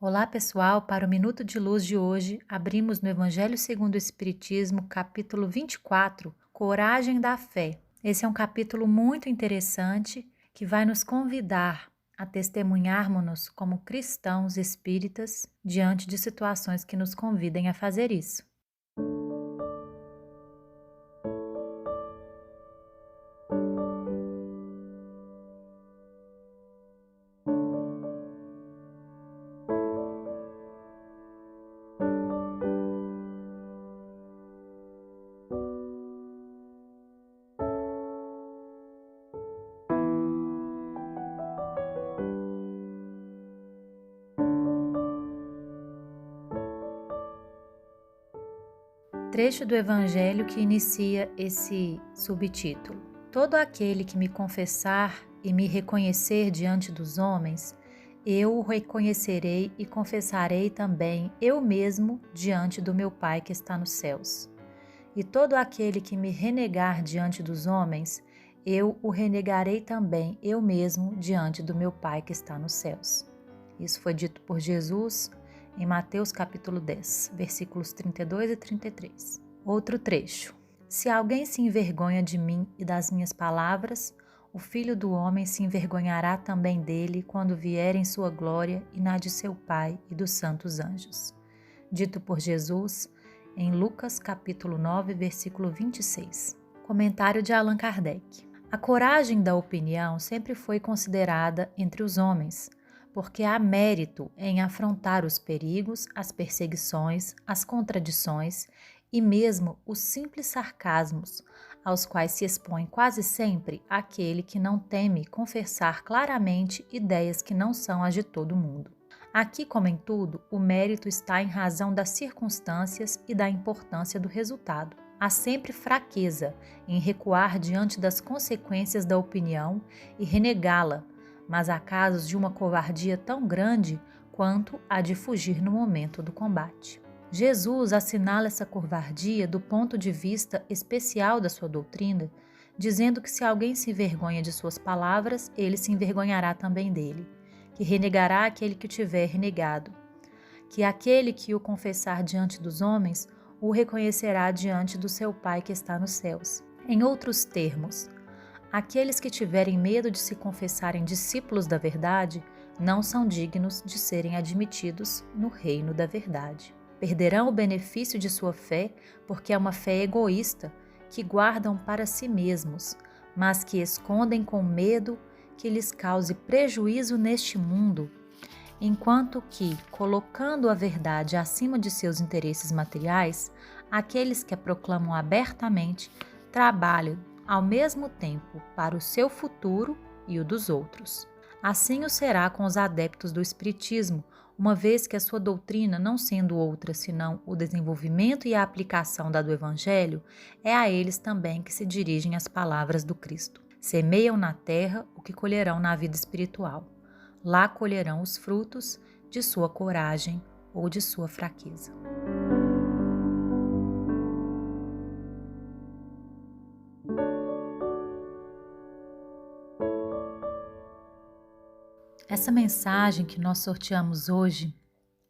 Olá, pessoal. Para o Minuto de Luz de hoje, abrimos no Evangelho segundo o Espiritismo, capítulo 24, Coragem da Fé. Esse é um capítulo muito interessante que vai nos convidar a testemunharmos-nos como cristãos espíritas diante de situações que nos convidem a fazer isso. Trecho do Evangelho que inicia esse subtítulo. Todo aquele que me confessar e me reconhecer diante dos homens, eu o reconhecerei e confessarei também eu mesmo diante do meu Pai que está nos céus. E todo aquele que me renegar diante dos homens, eu o renegarei também eu mesmo diante do meu Pai que está nos céus. Isso foi dito por Jesus em Mateus capítulo 10, versículos 32 e 33. Outro trecho. Se alguém se envergonha de mim e das minhas palavras, o Filho do Homem se envergonhará também dele quando vier em sua glória e na de seu Pai e dos santos anjos. Dito por Jesus em Lucas capítulo 9, versículo 26. Comentário de Allan Kardec. A coragem da opinião sempre foi considerada entre os homens, porque há mérito em afrontar os perigos, as perseguições, as contradições e mesmo os simples sarcasmos, aos quais se expõe quase sempre aquele que não teme confessar claramente ideias que não são as de todo mundo. Aqui, como em tudo, o mérito está em razão das circunstâncias e da importância do resultado. Há sempre fraqueza em recuar diante das consequências da opinião e renegá-la, mas há casos de uma covardia tão grande quanto a de fugir no momento do combate. Jesus assinala essa covardia do ponto de vista especial da sua doutrina, dizendo que se alguém se envergonha de suas palavras, ele se envergonhará também dele, que renegará aquele que o tiver renegado, que aquele que o confessar diante dos homens, o reconhecerá diante do seu Pai que está nos céus. Em outros termos, aqueles que tiverem medo de se confessarem discípulos da verdade não são dignos de serem admitidos no reino da verdade. Perderão o benefício de sua fé porque é uma fé egoísta que guardam para si mesmos, mas que escondem com medo que lhes cause prejuízo neste mundo, enquanto que, colocando a verdade acima de seus interesses materiais, aqueles que a proclamam abertamente trabalham ao mesmo tempo para o seu futuro e o dos outros. Assim o será com os adeptos do Espiritismo, uma vez que a sua doutrina, não sendo outra senão o desenvolvimento e a aplicação da do Evangelho, é a eles também que se dirigem as palavras do Cristo. Semeiam na terra o que colherão na vida espiritual. Lá colherão os frutos de sua coragem ou de sua fraqueza. Essa mensagem que nós sorteamos hoje,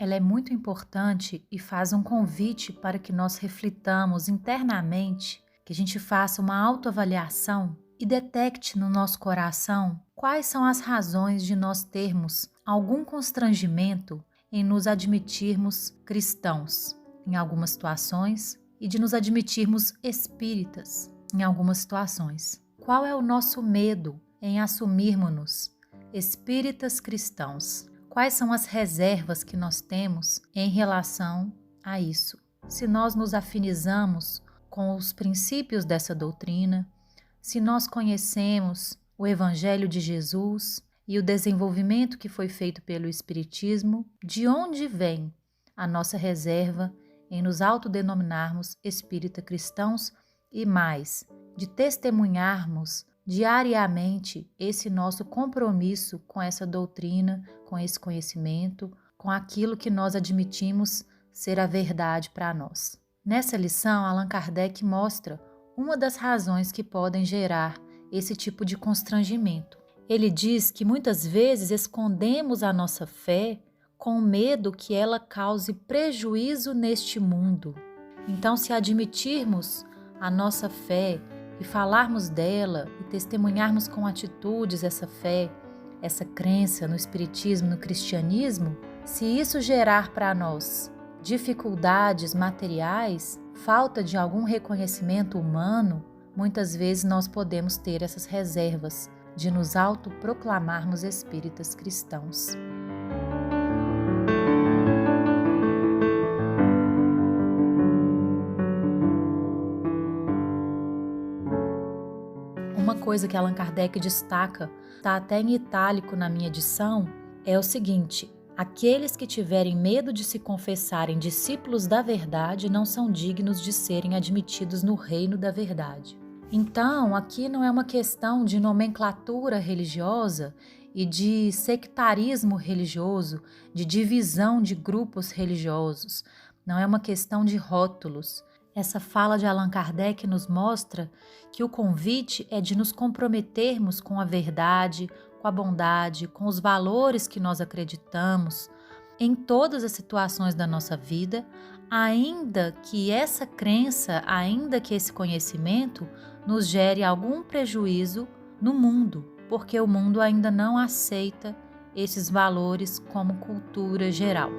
ela é muito importante e faz um convite para que nós reflitamos internamente, que a gente faça uma autoavaliação e detecte no nosso coração quais são as razões de nós termos algum constrangimento em nos admitirmos cristãos em algumas situações e de nos admitirmos espíritas em algumas situações. Qual é o nosso medo em assumirmos-nos espíritas cristãos? Quais são as reservas que nós temos em relação a isso? Se nós nos afinizamos com os princípios dessa doutrina, se nós conhecemos o Evangelho de Jesus e o desenvolvimento que foi feito pelo Espiritismo, de onde vem a nossa reserva em nos autodenominarmos espírita cristãos e mais, de testemunharmos diariamente esse nosso compromisso com essa doutrina, com esse conhecimento, com aquilo que nós admitimos ser a verdade para nós. Nessa lição, Allan Kardec mostra uma das razões que podem gerar esse tipo de constrangimento. Ele diz que muitas vezes escondemos a nossa fé com medo que ela cause prejuízo neste mundo. Então, se admitirmos a nossa fé e falarmos dela e testemunharmos com atitudes essa fé, essa crença no espiritismo, no cristianismo, se isso gerar para nós dificuldades materiais, falta de algum reconhecimento humano, muitas vezes nós podemos ter essas reservas de nos autoproclamarmos espíritas cristãos. Uma coisa que Allan Kardec destaca, está até em itálico na minha edição, é o seguinte: aqueles que tiverem medo de se confessarem discípulos da verdade não são dignos de serem admitidos no reino da verdade. Então, aqui não é uma questão de nomenclatura religiosa e de sectarismo religioso, de divisão de grupos religiosos. Não é uma questão de rótulos. Essa fala de Allan Kardec nos mostra que o convite é de nos comprometermos com a verdade, com a bondade, com os valores que nós acreditamos em todas as situações da nossa vida, ainda que essa crença, ainda que esse conhecimento nos gere algum prejuízo no mundo, porque o mundo ainda não aceita esses valores como cultura geral.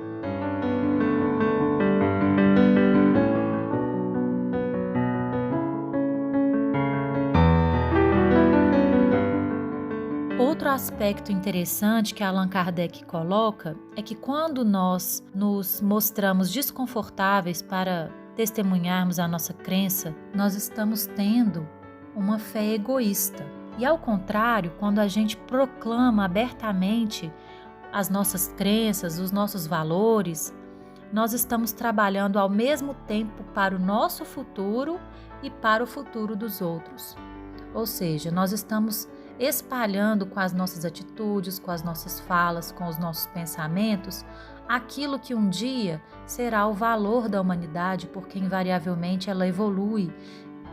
Outro aspecto interessante que Allan Kardec coloca é que quando nós nos mostramos desconfortáveis para testemunharmos a nossa crença, nós estamos tendo uma fé egoísta. E ao contrário, quando a gente proclama abertamente as nossas crenças, os nossos valores, nós estamos trabalhando ao mesmo tempo para o nosso futuro e para o futuro dos outros. Ou seja, nós estamos espalhando com as nossas atitudes, com as nossas falas, com os nossos pensamentos, aquilo que um dia será o valor da humanidade, porque invariavelmente ela evolui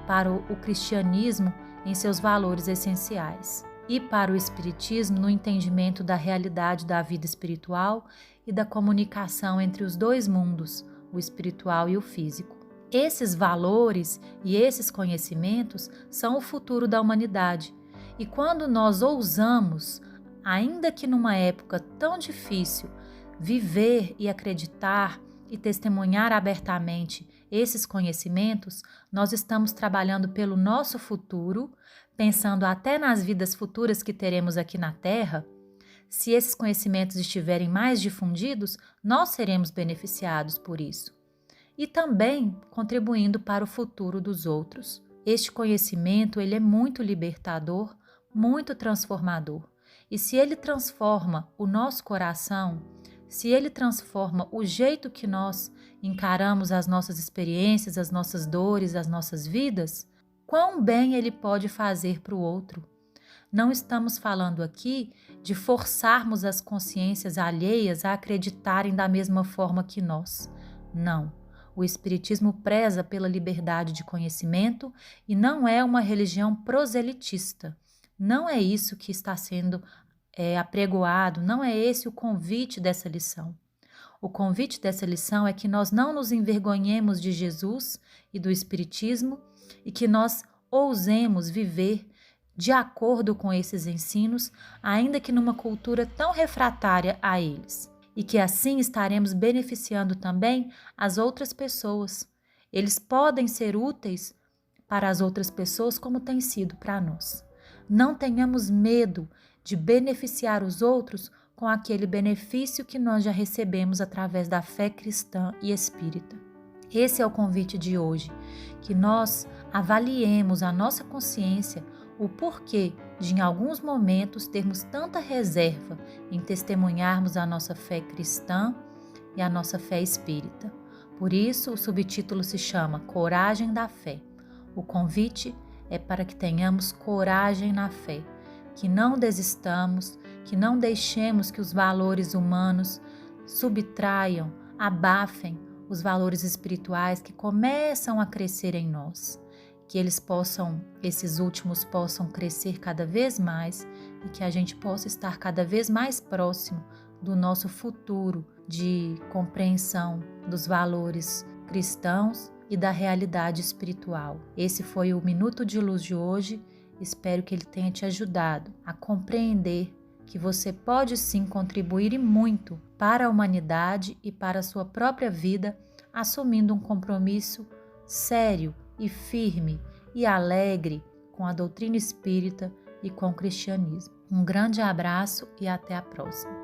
para o cristianismo em seus valores essenciais e para o espiritismo no entendimento da realidade da vida espiritual e da comunicação entre os dois mundos, o espiritual e o físico. Esses valores e esses conhecimentos são o futuro da humanidade. E quando nós ousamos, ainda que numa época tão difícil, viver e acreditar e testemunhar abertamente esses conhecimentos, nós estamos trabalhando pelo nosso futuro, pensando até nas vidas futuras que teremos aqui na Terra. Se esses conhecimentos estiverem mais difundidos, nós seremos beneficiados por isso. E também contribuindo para o futuro dos outros. Este conhecimento ele é muito libertador, muito transformador. E se ele transforma o nosso coração, se ele transforma o jeito que nós encaramos as nossas experiências, as nossas dores, as nossas vidas, quão bem ele pode fazer para o outro. Não estamos falando aqui de forçarmos as consciências alheias a acreditarem da mesma forma que nós. Não. O Espiritismo preza pela liberdade de conhecimento e não é uma religião proselitista. Não é isso que está sendo apregoado, não é esse o convite dessa lição. O convite dessa lição é que nós não nos envergonhemos de Jesus e do Espiritismo e que nós ousemos viver de acordo com esses ensinos, ainda que numa cultura tão refratária a eles. E que assim estaremos beneficiando também as outras pessoas. Eles podem ser úteis para as outras pessoas como tem sido para nós. Não tenhamos medo de beneficiar os outros com aquele benefício que nós já recebemos através da fé cristã e espírita. Esse é o convite de hoje, que nós avaliemos a nossa consciência, o porquê de em alguns momentos termos tanta reserva em testemunharmos a nossa fé cristã e a nossa fé espírita. Por isso, o subtítulo se chama Coragem da Fé. O convite é para que tenhamos coragem na fé, que não desistamos, que não deixemos que os valores humanos subtraiam, abafem os valores espirituais que começam a crescer em nós. Que esses últimos possam crescer cada vez mais e que a gente possa estar cada vez mais próximo do nosso futuro de compreensão dos valores cristãos e da realidade espiritual. Esse foi o Minuto de Luz de hoje. Espero que ele tenha te ajudado a compreender que você pode sim contribuir e muito para a humanidade e para a sua própria vida, assumindo um compromisso sério e firme e alegre com a doutrina espírita e com o cristianismo. Um grande abraço e até a próxima.